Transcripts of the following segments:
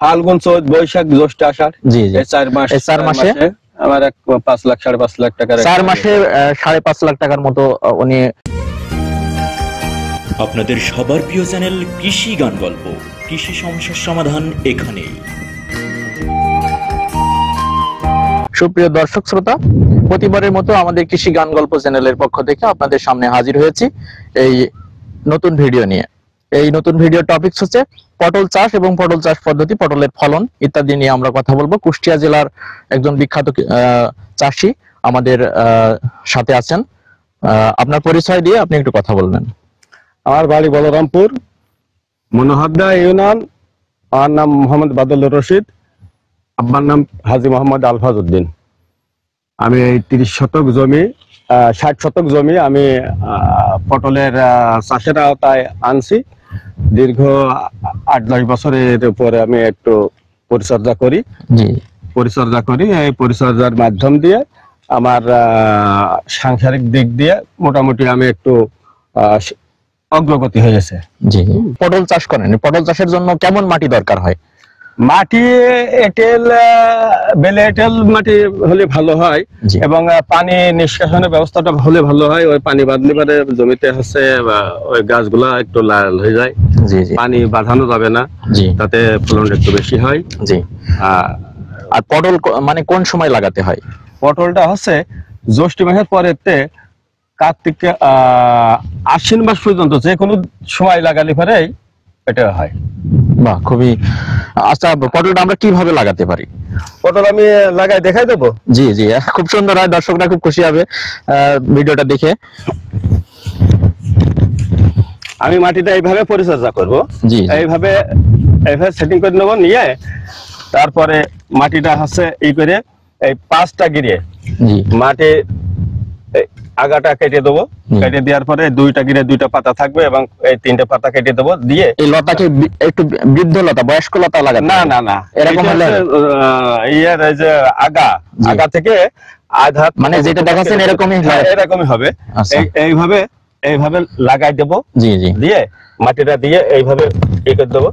ফাল্গুন, চৈত, বৈশাখ, জ্যৈষ্ঠ, আষাঢ়, জি জি, এই 4 মাস। এই 4 মাসে আমার 5 লাখ 5.5 লাখ টাকা। 4 মাসে 5.5 লাখ টাকার মতো উনি। আপনাদের সবার প্রিয় চ্যানেল কৃষি গান গল্প, কৃষি সমস্যার সমাধান এখানেই। সুপ্রিয় দর্শক শ্রোতা, প্রতিবারের মতো আমাদের কৃষি গান গল্প চ্যানেলের পক্ষ থেকে আপনাদের সামনে হাজির হয়েছি এই নতুন ভিডিও নিয়ে। এই নতুন ভিডিও টপিকস হচ্ছে পটল চাষ এবং পটল চাষ পদ্ধতি, পটলের ফলন ইত্যাদি নিয়ে আমরা কথা বলবো। কুষ্টিয়া জেলার একজন বিখ্যাত চাষী আমাদের সাথে আছেন। আপনার পরিচয় দিয়ে আপনি একটু কথা বলবেন। আমার বাড়ি বলরামপুর, মনোহরদা ইউনিয়ন। আমার নাম মোহাম্মদ বাদলুর রশিদ, আব্বার নাম হাজী মোহাম্মদ আলফাজ উদ্দিন। আমি এই 30 শতক জমি, 60 শতক জমি আমি পটলের চাষের আওতায় আনছি। দীর্ঘ 8-10 বছরের উপরে আমি একটু পরিচর্যা করি। এই পরিচর্যার মাধ্যম দিয়ে আমার সাংসারিক দিক দিয়ে মোটামুটি আমি একটু অগ্রগতি হয়েছে। জি, পটল চাষ করেন। পটল চাষের জন্য কেমন মাটি দরকার হয়? মাটি এঁটেল, বেলে এঁটেল মাটি হলে ভালো হয় এবং পানি নিষ্কাশনের ব্যবস্থাটা হলে ভালো হয়। ওই পানি বাদলি পরে জমিতে হচ্ছে ওই গাছগুলা একটু লাল হয়ে যায়। পানি বাঁধানো যাবে না, তাতে ফলন একটু বেশি হয়। জি। আর পটল মানে কোন সময় লাগাতে হয়? পটলটা হচ্ছে জ্যৈষ্ঠ মাসের পরেতে কার্তিক আশ্বিন মাস পর্যন্ত যে কোনো সময় লাগালে পরেই এটা হয়। বাহ, খুবই। আচ্ছা, পটলটা আমরা কিভাবে লাগাতে পারি? পটল আমি লাগাই দেখাই দেবো। জি জি, খুব সুন্দর হয়, দর্শকরা খুব খুশি হবে ভিডিওটা দেখে। আমি মাটিটা এইভাবে পরিচর্যা করবো। জি, এইভাবে সেটিং করে নেবো, নিয়ে তারপরে মাটিটা হচ্ছে ই করে এই 5টা গিরে মাটি আগাটা কেটে দেবো। কেটে দেওয়ার পরে 2টা গিরে 2টা পাতা থাকবে এবং এই 3টে পাতা কেটে দেবো। দিয়ে এই লতাকে একটু বৃদ্ধ লতা, বয়স্ক লতা লাগাতে? না না না, এরকম ইয়ার এই যে আগা থেকে আধা, মানে যেটা দেখাচ্ছেন এরকমই হবে। এইভাবে লাগাই দেবো। জি জি, দিয়ে মাটিটা দিয়ে এইভাবে ই করে দেবো।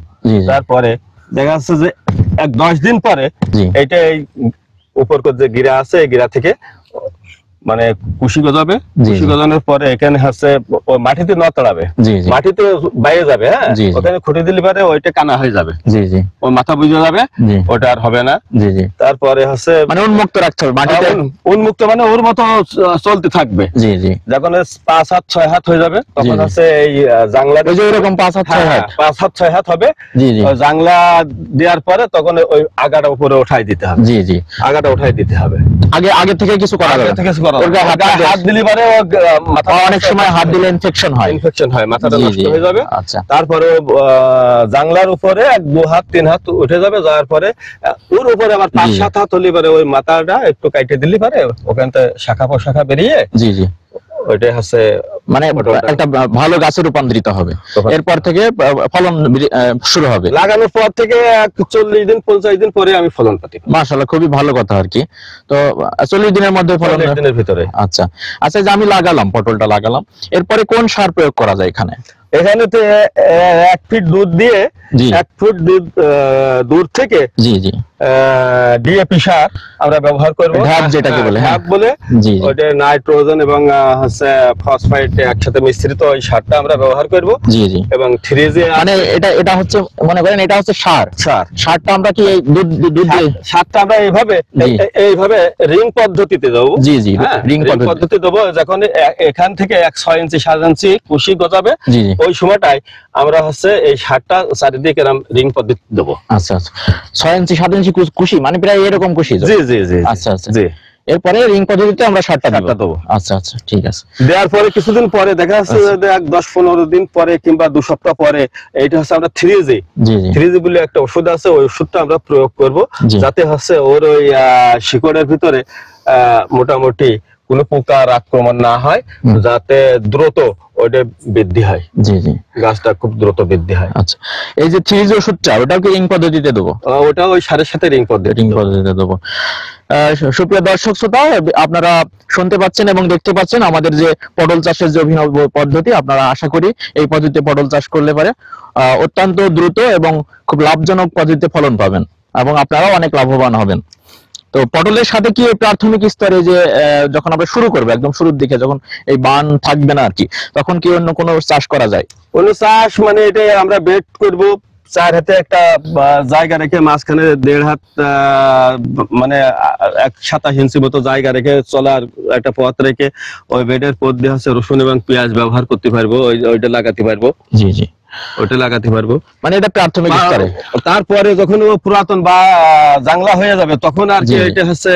তারপরে দেখা যাচ্ছে যে 10 দিন পরে এইটা এই উপর যে গিরা আছে, এই গিরা থেকে মানে কুশি গজাবে। কুশি গজানোর পরে এখানে হচ্ছে মাটিতে নতড়াবে, মাটিতে বাইরে যাবে। হ্যাঁ, ওখানে খুঁটি দিলে পারে ওইটা কানা হয়ে যাবে। জি জি, ওই মাথা বুঝে যাবে, ওটা আর হবে না। জি জি, তারপরে হচ্ছে মানে উন্মুক্ত রাখতে হবে মাটিতে। উন্মুক্ত মানে ওর মতো চলতে থাকবে। জি জি, যখন 5 হাত 6 হাত হয়ে যাবে তখন হচ্ছে এই জাংলা, ওই যে এরকম 5 হাত 6 হাত হবে। জি জি, জাংলা দেওয়ার পরে তখন ওই আগাটা উপরে উঠাই দিতে হবে। জি জি, আগাটা উঠাই দিতে হবে। আগে থেকে কিছু করা যাবে, হাত দিলে পারে অনেক সময় হাত দিলে ইনফেকশন হয়, মাথাটা নষ্ট হয়ে যাবে। আচ্ছা, তারপরে জাংলার উপরে 2 হাত 3 হাত উঠে যাবে। যাওয়ার পরে ওর উপরে আবার 5-7 হাত হলে পারে ওই মাথাটা একটু কাটে দিলে পারে ওখান থেকে শাখা প্রশাখা বেরিয়ে জি জি ওইটাই হচ্ছে মানে একটা ভালো গাছে রূপান্তরিত হবে। এরপর থেকে ফলন শুরু হবে। লাগানোর পর থেকে 40 দিন 50 দিন পরে আমি ফলন পাই। মাশাআল্লাহ, খুবই ভালো কথা আর কি। তো 40 দিনের মধ্যে ফলন, 40 দিনের ভিতরে। আচ্ছা আচ্ছা, যে আমি লাগালাম, পটলটা লাগালাম, এরপরে কোন সার প্রয়োগ করা যায় এখানে? এখানে তো 1 ফিট দুধ দিয়ে 1 ফুট দুধ দূর থেকে জি জি ডিএপি সার আমরা ব্যবহার করব। ঢাপ যেটাকে বলে, ঢাপ বলে, ওটা নাইট্রোজেন এবং হচ্ছে ফসফেট একসাথে মিশ্রিত ওই সারটা আমরা ব্যবহার করব। জি জি, এবং 3G মানে এটা হচ্ছে মনে করেন এটা হচ্ছে সারটা আমরা কি এই দুধ দিয়ে সারটা আমরা এইভাবে রিং পদ্ধতিতে দেব। জি জি, রিং পদ্ধতি দেব। যখন এখান থেকে 6 ইঞ্চি 7 ইঞ্চি কুশি গজাবে ওই সময়টাই আমরা হচ্ছে এই সারটা চারিদিকে রিং পদ্ধতি দেব। আচ্ছা আচ্ছা, 6 ইঞ্চি 7 ইঞ্চি কুশি মানে প্রায় এরকম কুশি। জি জি জি, আচ্ছা আচ্ছা জি। এরপরে রিং পদ্ধতিতে আমরা সারটা দেবো। আচ্ছা আচ্ছা, ঠিক আছে। দেওয়ার পরে কিছুদিন পরে দেখা যাচ্ছে যে 10-15 দিন পরে কিংবা 2 সপ্তাহ পরে এইটা হচ্ছে আমরা 3G বলে একটা ওষুধ আছে, ওই ওষুধটা আমরা প্রয়োগ করব যাতে হচ্ছে ওর ওই শিকড়ের ভিতরে মোটামুটি কোনো পোকার আক্রমণ না হয়, যাতে দ্রুত ওটা বৃদ্ধি হয়। জি জি, গাছটা খুব দ্রুত বৃদ্ধি হয়। আচ্ছা, এই যে 3G ওষুধটা ওটাও কি রিং পদ্ধতিতে দেবো? ওটা ওই সারের সাথে রিং পদ্ধতিতে দেবো। সুপ্রিয় দর্শক শ্রোতা, আপনারা শুনতে পাচ্ছেন এবং দেখতে পাচ্ছেন আমাদের যে পটল চাষের যে অভিনব পদ্ধতি, আপনারা আশা করি এই পদ্ধতিতে পটল চাষ করলে পারে অত্যন্ত দ্রুত এবং খুব লাভজনক পদ্ধতিতে ফলন পাবেন এবং আপনারাও অনেক লাভবান হবেন। তো পটলের সাথে কি প্রাথমিক স্তরে যে যখন আমরা শুরু করবো, একদম শুরুর দিকে যখন এই বান থাকবে না আর কি, তখন কি অন্য কোনো চাষ করা যায়? অন্য চাষ মানে এটা আমরা বেড করব, 4 হাতে একটা জায়গা রেখে মাঝখানে 1.5 হাত মানে 27 ইঞ্চি মতো জায়গা রেখে চলার একটা পথ রেখে ওই বেডের পথ দিয়ে হচ্ছে রসুন এবং পেঁয়াজ ব্যবহার করতে পারবো, ওইটা লাগাতে পারবো। জি জি, ওটা লাগাতে পারবো, মানে এটা প্রাথমিক স্তরে। তারপরে যখন ও পুরাতন বা জাংলা হয়ে যাবে তখন আর কি এটা হচ্ছে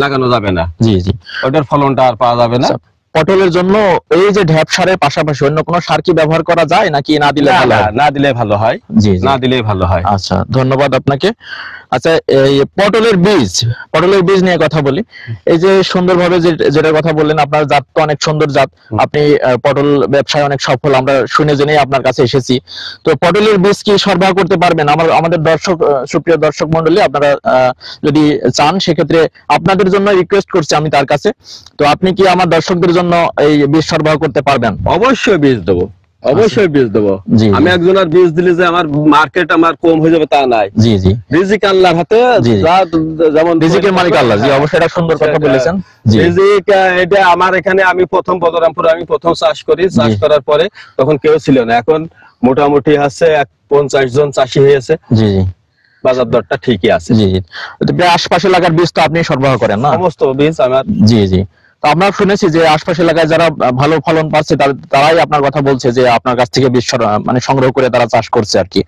লাগানো যাবে না। জি জি, ওটার ফলনটা আর পাওয়া যাবে না। পটলের জন্য এই যে ঢ্যাপ সারের পাশাপাশি অন্য কোনো সার কি ব্যবহার করা যায় নাকি না দিলে ভালো হয়? না দিলে ভালো হয়। জি, না দিলে ভালো হয়। আচ্ছা, ধন্যবাদ আপনাকে। আচ্ছা, এই পটলের বীজ নিয়ে কথা বলি। এই যে সুন্দরভাবে যেটা কথা বললেন, আপনার জাত তো অনেক সুন্দর জাত, আপনি পটল ব্যবসায় অনেক সফল, আমরা শুনে জেনেই আপনার কাছে এসেছি। তো পটলের বীজ কি সরবরাহ করতে পারবেন? আমাদের সুপ্রিয় দর্শক মন্ডলী, আপনারা যদি চান সেক্ষেত্রে আপনাদের জন্য রিকোয়েস্ট করছি আমি তার কাছে, তো আপনি কি আমার দর্শকদের জন্য এই বীজ সরবরাহ করতে পারবেন? অবশ্যই বীজ দেবো, অবশ্যই বীজ দেবো। আমি একজনের বীজ দিলে যে আমার মার্কেট আমার কম হয়ে যাবে তা নাই। জি জি, রিজিক আল্লাহর হাতে, যেমন রিজিকের মালিক আল্লাহ। জি, অবশ্যই এটা সুন্দর কথা বলেছেন। রিজিক এটা আমার এখানে, আমি প্রথম বদরামপুরে আমি প্রথম চাষ করি, চাষ করার পরে তখন কেউ ছিল না, এখন মোটামুটি আছে 50 জন চাষি হয়েছে। জি জি, বাজার দরটা ঠিকই আছে। জি জি, আশপাশে এলাকার বীজ তো আপনি সরবরাহ করেন না? সমস্ত বীজ আমার। জি জি, তো আমরা শুনেছি যে আশপাশ এলাকায় যারা ভালো ফলন পাচ্ছে তারাই আপনার কথা বলছে যে আপনার কাছ থেকে বীজ মানে সংগ্রহ করে তারা চাষ করছে আর কি।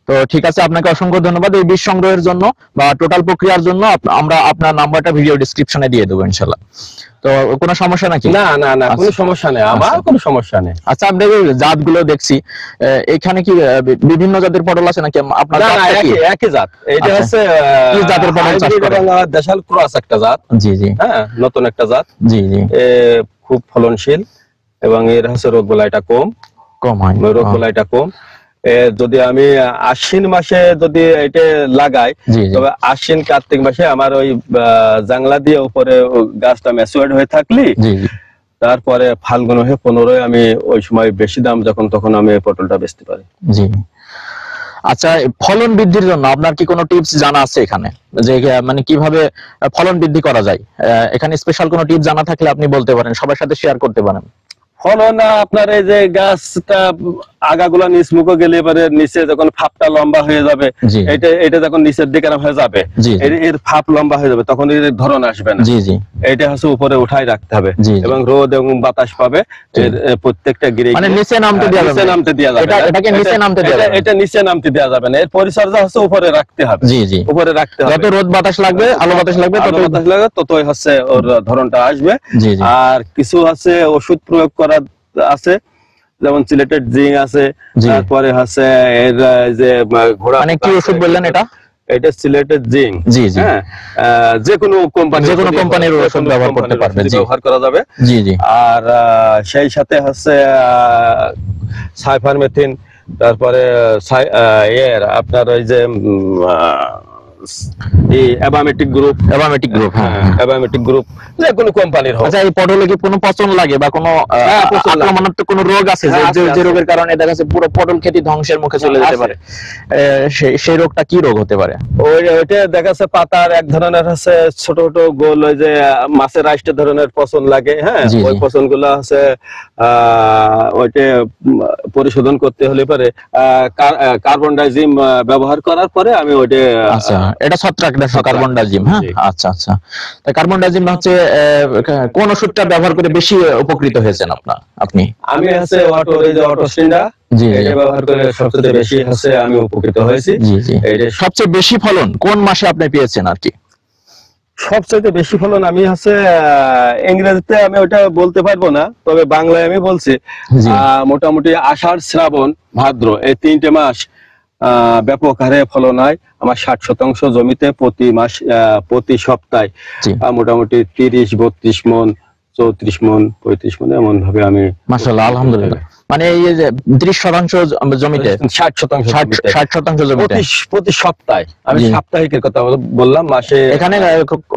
তো ঠিক আছে, আপনাকে অসংখ্য ধন্যবাদ। এই বীজ সংগ্রহের জন্য বা টোটাল প্রক্রিয়ার জন্য আমরা আপনার নাম্বারটা ভিডিও ডেসক্রিপশনে দিয়ে দেবো ইনশাআল্লাহ। তো কোনো সমস্যা নাকি? না না না, কোনো সমস্যা নেই, আমার কোনো সমস্যা নেই। আচ্ছা, আপনি জাতগুলো দেখছি, এখানে কি বিভিন্ন জাতের পটল আছে নাকি আপনার? না না, একই জাত। এটা হচ্ছে কি জাতের পটল চাষ করেন? দেশাল ক্রস একটা জাত। জি জি, হ্যাঁ, নতুন একটা জাত। জি জি, খুব ফলনশীল এবং এর হচ্ছে রোগ বালাইটা কম হয়, রোগ বালাইটা কম। যদি আমি আশ্বিন মাসে যদি এটা লাগাই, তবে আশ্বিন কার্তিক মাসে আমার ওই জাংলা দিয়ে উপরে গাছটা ম্যাচুয়ার্ড হয়ে থাকলি, তারপরে ফাল্গুন হয়ে 15 আমি ওই সময় বেশি দাম যখন, তখন আমি পটলটা বেচতে পারি। জি, আচ্ছা, ফলন বৃদ্ধির জন্য আপনার কি কোনো টিপস জানা আছে এখানে, যে মানে কিভাবে ফলন বৃদ্ধি করা যায়? এখানে স্পেশাল কোনো টিপস জানা থাকলে আপনি বলতে পারেন, সবার সাথে শেয়ার করতে পারেন। ফলন আপনার এই যে গাছটা আগাগুলা নিচ মুখে গেলে এবারে নিচে যখন ফাপটা লম্বা হয়ে যাবে, এটা যখন নিচের দিকে হয়ে যাবে, এর ফাপ লম্বা হয়ে যাবে, তখন এর ধরন আসবে না। এটা হচ্ছে উপরে উঠাই রাখতে হবে এবং রোদ এবং বাতাস পাবে প্রত্যেকটা গিরে, মানে নিচে নামতে দেওয়া যাবে, নামতে দেওয়া যাবে, এটাকে নিচে নামতে দেওয়া যাবে, এটা নিচে নামতে দেওয়া যাবে না। এর পরিচর্যা হচ্ছে উপরে রাখতে হবে। জি জি, উপরে রাখতে হবে। যত রোদ বাতাস লাগবে, আলো বাতাস লাগবে, ততই হচ্ছে ওর ধরনটা আসবে। আর কিছু আছে ওষুধ প্রয়োগ করা আছে, যেমন সিলেটেড জিঙ্ক আছে, তারপরে হচ্ছে এর যে ঘোড়া, মানে কি ওষুধ বললেন এটা? এটা সিলেটেড জিঙ্ক। জি জি, যে কোনো কোম্পানির ওষুধ ব্যবহার করতে পারবে, ব্যবহার করা যাবে। জি জি, আর সেই সাথে হচ্ছে সাইফারমেথিন, তারপরে আপনার ওই যে অ্যাবামেটিক গ্রুপ, যে কোনো কোম্পানির হোক। আচ্ছা, এই পটলে কি কোনো পচন লাগে বা কোনো আক্রমণাত্মক কোনো রোগ আছে যে রোগের কারণে দেখা যাচ্ছে পুরো পটল খেতি ধ্বংসের মুখে চলে যেতে পারে? সেই রোগটা কি রোগ হতে পারে? ওইটা দেখা যাচ্ছে পাতার এক ধরনের হচ্ছে ছোট ছোট গোল, ওই যে মাছের আইস্ট ধরনের পচন লাগে। হ্যাঁ, ওই পচন গুলো হচ্ছে ওইটা পরিশোধন করতে হলে পরে কার্বন ডাইজিম ব্যবহার করার পরে আমি ওইটা, এটা ছত্রাকনাশক কার্বন ডাইজিম। হ্যাঁ, আচ্ছা আচ্ছা, কার্বন ডাইজিম হচ্ছে কোন ওষুধটা ব্যবহার করে বেশি উপকৃত হয়েছেন আপনি? আমি হচ্ছে অটোস্টিনডা এটা ব্যবহার করে সবচেয়ে বেশি হচ্ছে আমি উপকৃত হয়েছি। জি জি, এটা সবচেয়ে বেশি ফলন কোন মাসে আপনি পেয়েছেন আর কি? সবচেয়ে বেশি ফলন আমি হচ্ছে ইংরেজিতে আমি ওটা বলতে পারবো না, তবে বাংলায় আমি বলছি। মোটামুটি আষাঢ়, শ্রাবণ, ভাদ্র এই 3টে মাস ব্যাপক হারে ফলন হয়। আমার 60% জমিতে প্রতি সপ্তাহে মোটামুটি 30-32 মন, 34 মন, 35 মন এমন ভাবে আমি মাশাআল্লাহ আলহামদুলিল্লাহ। মানে এই যে 30% জমিতে 60% জমিতে প্রতি সপ্তাহে, আমি সাপ্তাহিকের কথা বললাম, মাসে এখানে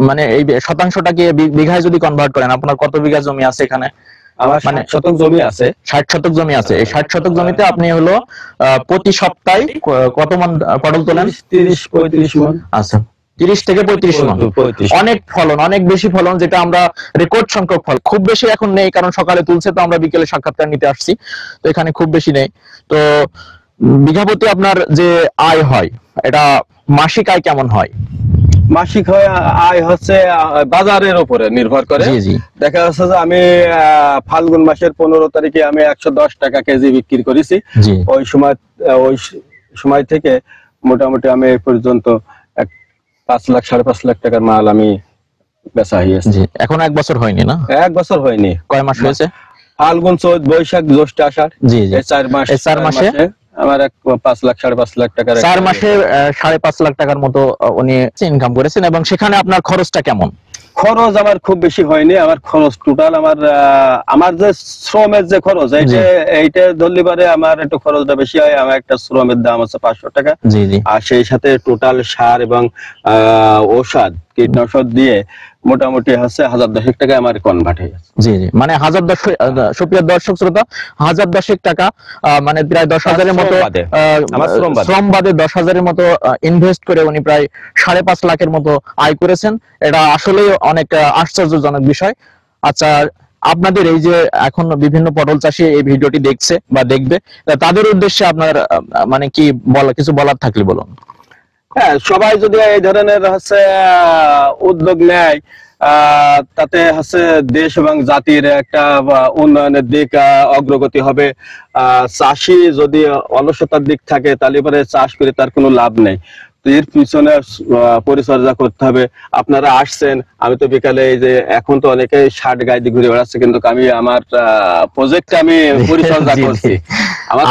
মানে এই শতাংশটাকে বিঘায় যদি কনভার্ট করেন, আপনার কত বিঘা জমি আছে এখানে? আমার 60 শতক জমি আছে। 60 শতক জমি আছে। এই 60 শতক জমিতে আপনি হলো প্রতি সপ্তাহে কত মন পটল তোলেন? 30-35 মন। আচ্ছা, 30 থেকে 35 মন। অনেক ফলন, অনেক বেশি ফলন, যেটা আমরা রেকর্ড সংখ্যক ফল। খুব বেশি এখন নেই, কারণ সকালে তুলছে তো আমরা বিকেলে সাক্ষাৎকার নিতে আসছি, তো এখানে খুব বেশি নেই। তো বিঘা প্রতি আপনার যে আয় হয়, এটা মাসিক আয় কেমন হয়? মাসিক আয় হচ্ছে বাজারের উপরে নির্ভর করে। দেখা যাচ্ছে যে আমি ফাল্গুন মাসের 15 তারিখে আমি 110 টাকা কেজি বিক্রি করেছি। ওই সময় থেকে মোটামুটি আমি এই পর্যন্ত 5 লাখ 5.5 লাখ টাকার মাল আমি বেচা হয়েছে। এখন 1 বছর হয়নি না? 1 বছর হয়নি। কয় মাস হয়েছে? ফাল্গুন, চৈত, বৈশাখ, জ্যৈষ্ঠ, আষাঢ়, এই 4 মাস। এই 4 মাসে আমার 5 লাখ 5.5 লাখ টাকার 4 মাসে 5.5 লাখ টাকার মতো উনি ইনকাম করেছেন। এবং সেখানে আপনার খরচটা কেমন? খরচ আমার খুব বেশি হয়নি। আমার খরচ টোটাল আমার যে শ্রমের যে খরচ, এইটা ধরলে পারে আমার একটু খরচটা বেশি হয়। আমার একটা শ্রমের দাম আছে 500 টাকা, আর সেই সাথে টোটাল সার এবং ঔষধ কীটনাশক দিয়ে মোটামুটি হচ্ছে 1010 টাকা আমার কনভার্ট হয়ে গেছে। মানে 1010, সুপ্রিয় দর্শক শ্রোতা, 1010 টাকা, মানে প্রায় 10,000-এর মতো শ্রম বাদে 10,000-এর মতো ইনভেস্ট করে উনি প্রায় 5.5 লাখের মতো আয় করেছেন। এটা আসলে অনেক আশ্চর্যজনক বিষয়। আচ্ছা, আপনাদের এই যে এখন বিভিন্ন পটল চাষি এই ভিডিওটি দেখছে বা দেখবে, তাদের উদ্দেশ্যে আপনার মানে কি কিছু বলার থাকলে বলুন। হ্যাঁ, সবাই যদি এই ধরনের হচ্ছে উদ্যোগ নেয়, তাতে হচ্ছে দেশ এবং জাতির একটা উন্নয়নের দিক অগ্রগতি হবে। চাষি যদি অলসতার দিক থাকে, তাহলে পরে চাষ করে তার কোনো লাভ নেই। এর পিছনে পরিচর্যা করতে হবে। আপনারা আসছেন, আমি তো বিকালে এই যে এখন তো অনেকে শার্ট গায়ে দিয়ে ঘুরে বেড়াচ্ছে, কিন্তু আমি আমার প্রজেক্টে আমি পরিচর্যা করছি।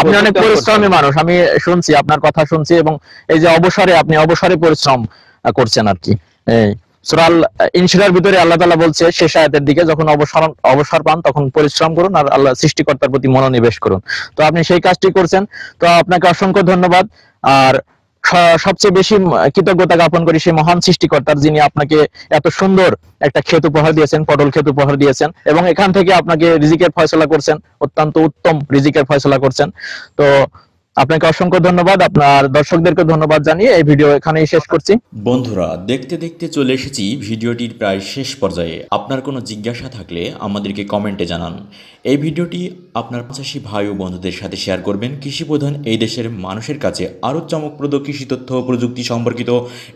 আপনি অনেক পরিশ্রমী মানুষ, আমি শুনছি, আপনার কথা শুনছি। এবং এই যে আপনি অবসরে পরিশ্রম করছেন আর কি। সূরা ইনশিরার ভিতরে আল্লাহ তাআলা বলছে শেষ আয়াতের দিকে, যখন অবসর পান তখন পরিশ্রম করুন আর আল্লাহ সৃষ্টিকর্তার প্রতি মনোনিবেশ করুন। তো আপনি সেই কাজটি করছেন, তো আপনাকে অসংখ্য ধন্যবাদ। আর সবচেয়ে বেশি কৃতজ্ঞতা জ্ঞাপন করি সেই মহান সৃষ্টিকর্তার, যিনি আপনাকে এত সুন্দর একটা ক্ষেত উপহার দিয়েছেন, পটল ক্ষেত উপহার দিয়েছেন, এবং এখান থেকে আপনাকে রিজিকের ফয়সালা করছেন, অত্যন্ত উত্তম রিজিকের ফয়সালা করছেন। তো আপনাকে অসংখ্য ধন্যবাদ। আপনার দর্শকদেরকে ধন্যবাদ জানিয়ে এই ভিডিও এখানেই শেষ করছি। বন্ধুরা, দেখতে দেখতে চলে এসেছি ভিডিওটির প্রায় শেষ পর্যায়ে। আপনার কোনো জিজ্ঞাসা থাকলে আমাদেরকে কমেন্টে জানান। এই ভিডিওটি আপনার চাষী ভাই ও বন্ধুদের সাথে শেয়ার করবেন। কৃষিপ্রধান এই দেশের মানুষের কাছে আরও চমকপ্রদ কৃষি তথ্য ও প্রযুক্তি সম্পর্কিত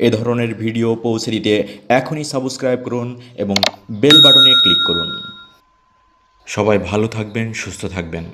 এ ধরনের ভিডিও পৌঁছে দিতে এখনই সাবস্ক্রাইব করুন এবং বেল বাটনে ক্লিক করুন। সবাই ভালো থাকবেন, সুস্থ থাকবেন।